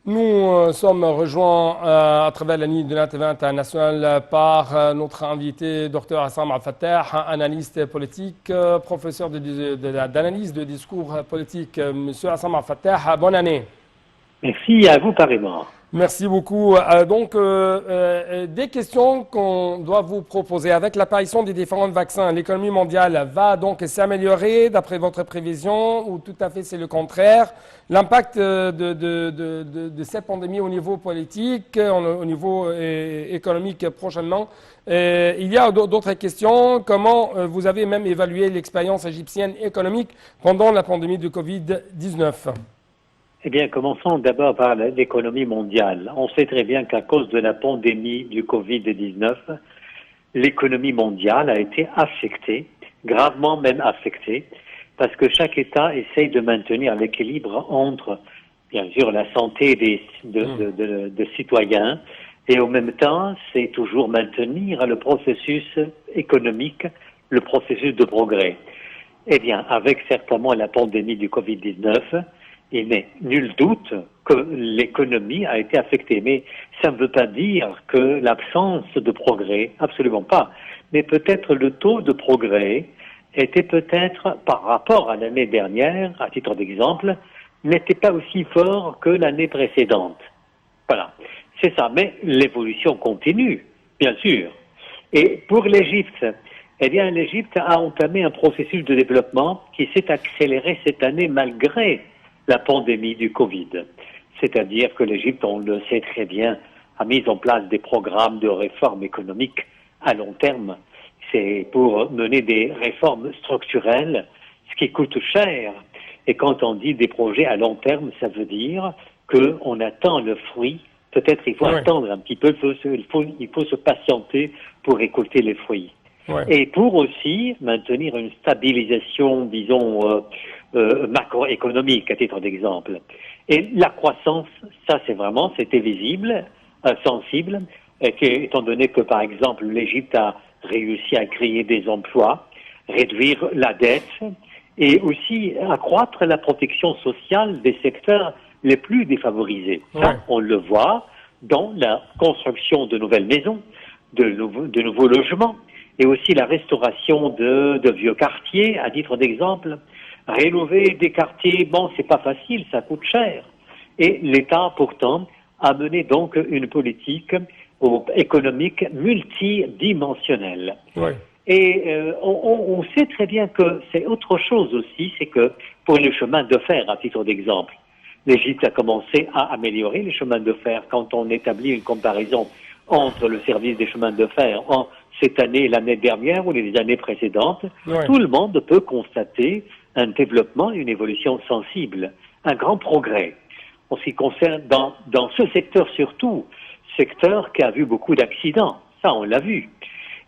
Nous sommes rejoints à travers la ligne de l'Internet international par notre invité, Dr Assam Al-Fattah, analyste politique, professeur d'analyse de discours politique. Monsieur Assam Al-Fattah, bonne année. Merci à vous pareillement. Merci beaucoup. Des questions qu'on doit vous proposer. Avec l'apparition des différents vaccins, l'économie mondiale va donc s'améliorer d'après votre prévision ou tout à fait c'est le contraire? L'impact de cette pandémie au niveau politique, au niveau économique prochainement. Il y a d'autres questions. Comment vous avez même évalué l'expérience égyptienne économique pendant la pandémie de Covid-19? Eh bien, commençons d'abord par l'économie mondiale. On sait très bien qu'à cause de la pandémie du Covid-19, l'économie mondiale a été affectée, gravement même affectée, parce que chaque État essaye de maintenir l'équilibre entre, bien sûr, la santé de citoyens et en même temps, c'est toujours maintenir le processus économique, le processus de progrès. Eh bien, avec certainement la pandémie du Covid-19, il n'est nul doute que l'économie a été affectée. Mais ça ne veut pas dire que l'absence de progrès, absolument pas. Mais peut-être le taux de progrès était peut-être, par rapport à l'année dernière, à titre d'exemple, n'était pas aussi fort que l'année précédente. Voilà, c'est ça. Mais l'évolution continue, bien sûr. Et pour l'Égypte, eh bien, l'Égypte a entamé un processus de développement qui s'est accéléré cette année malgré la pandémie du Covid. C'est-à-dire que l'Égypte, on le sait très bien, a mis en place des programmes de réforme économique à long terme. C'est pour mener des réformes structurelles, ce qui coûte cher. Et quand on dit des projets à long terme, ça veut dire qu'on attend le fruit. Peut-être il faut attendre un petit peu, il faut se patienter pour récolter les fruits. Et pour aussi maintenir une stabilisation, disons, macroéconomique, à titre d'exemple. Et la croissance, ça c'était visible, sensible, étant donné que, par exemple, l'Égypte a réussi à créer des emplois, réduire la dette et aussi accroître la protection sociale des secteurs les plus défavorisés. Ça, on le voit dans la construction de nouvelles maisons, de nouveaux logements, et aussi la restauration de vieux quartiers, à titre d'exemple. Rénover des quartiers, bon, c'est pas facile, ça coûte cher. Et l'État, pourtant, a mené donc une politique économique multidimensionnelle. Et on sait très bien que c'est autre chose aussi, c'est que pour les chemins de fer, à titre d'exemple, l'Égypte a commencé à améliorer les chemins de fer. Quand on établit une comparaison entre le service des chemins de fer en cette année, l'année dernière ou les années précédentes, tout le monde peut constater un développement, une évolution sensible, un grand progrès. En ce qui concerne dans ce secteur surtout, secteur qui a vu beaucoup d'accidents, ça on l'a vu.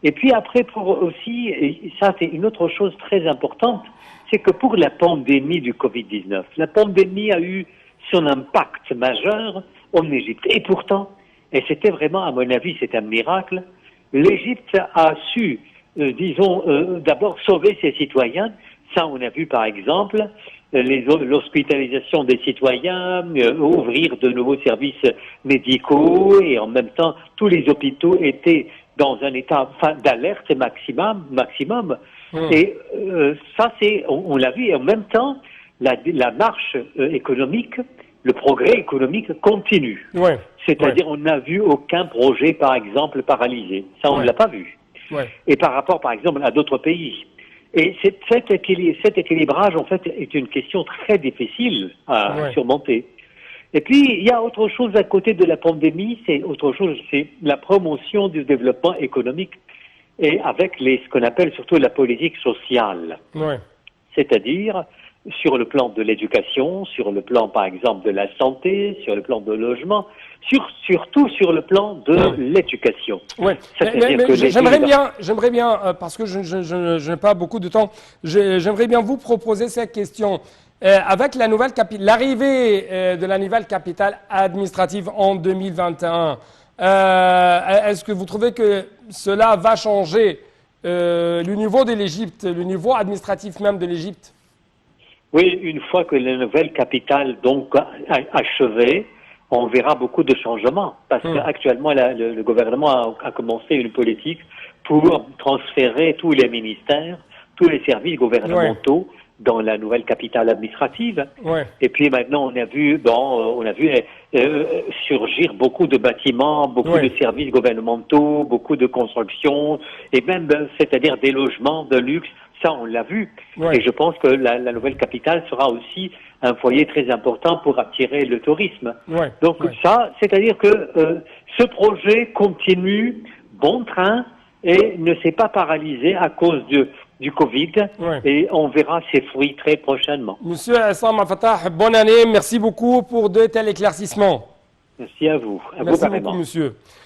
Et puis après, pour aussi, et ça c'est une autre chose très importante, c'est que pour la pandémie du Covid-19, la pandémie a eu son impact majeur en Égypte. Et pourtant, et c'était vraiment, à mon avis, c'est un miracle, l'Égypte a su, d'abord sauver ses citoyens. Ça, on a vu par exemple l'hospitalisation des citoyens, ouvrir de nouveaux services médicaux et en même temps, tous les hôpitaux étaient dans un état d'alerte maximum. Et ça, on l'a vu. Et en même temps, la marche économique, le progrès économique continue. C'est-à-dire, on n'a vu aucun projet, par exemple, paralysé. Ça, on ne l'a pas vu. Et par rapport, par exemple, à d'autres pays. Et cet équilibrage, en fait, est une question très difficile à surmonter. Et puis, il y a autre chose à côté de la pandémie, c'est la promotion du développement économique et avec ce qu'on appelle surtout la politique sociale. C'est-à-dire, sur le plan de l'éducation, sur le plan, par exemple, de la santé, sur le plan de logement, surtout sur le plan de l'éducation. J'aimerais bien, parce que je n'ai pas beaucoup de temps, j'aimerais bien vous proposer cette question. Avec l'arrivée de la nouvelle capitale administrative en 2021, est-ce que vous trouvez que cela va changer le niveau de l'Égypte, le niveau administratif même de l'Égypte? Oui, une fois que la nouvelle capitale donc achevée, on verra beaucoup de changements. Parce qu'actuellement, le gouvernement a commencé une politique pour transférer tous les ministères, tous les services gouvernementaux dans la nouvelle capitale administrative. Et puis maintenant, on a vu surgir beaucoup de bâtiments, beaucoup de services gouvernementaux, beaucoup de constructions, et même, c'est-à-dire des logements de luxe. Ça, on l'a vu. Et je pense que la nouvelle capitale sera aussi un foyer très important pour attirer le tourisme. Donc ça, c'est-à-dire que ce projet continue bon train et ne s'est pas paralysé à cause du Covid. Et on verra ses fruits très prochainement. Monsieur Essam Al-Fattah, bonne année. Merci beaucoup pour de tels éclaircissements. Merci à vous. Merci beaucoup, monsieur.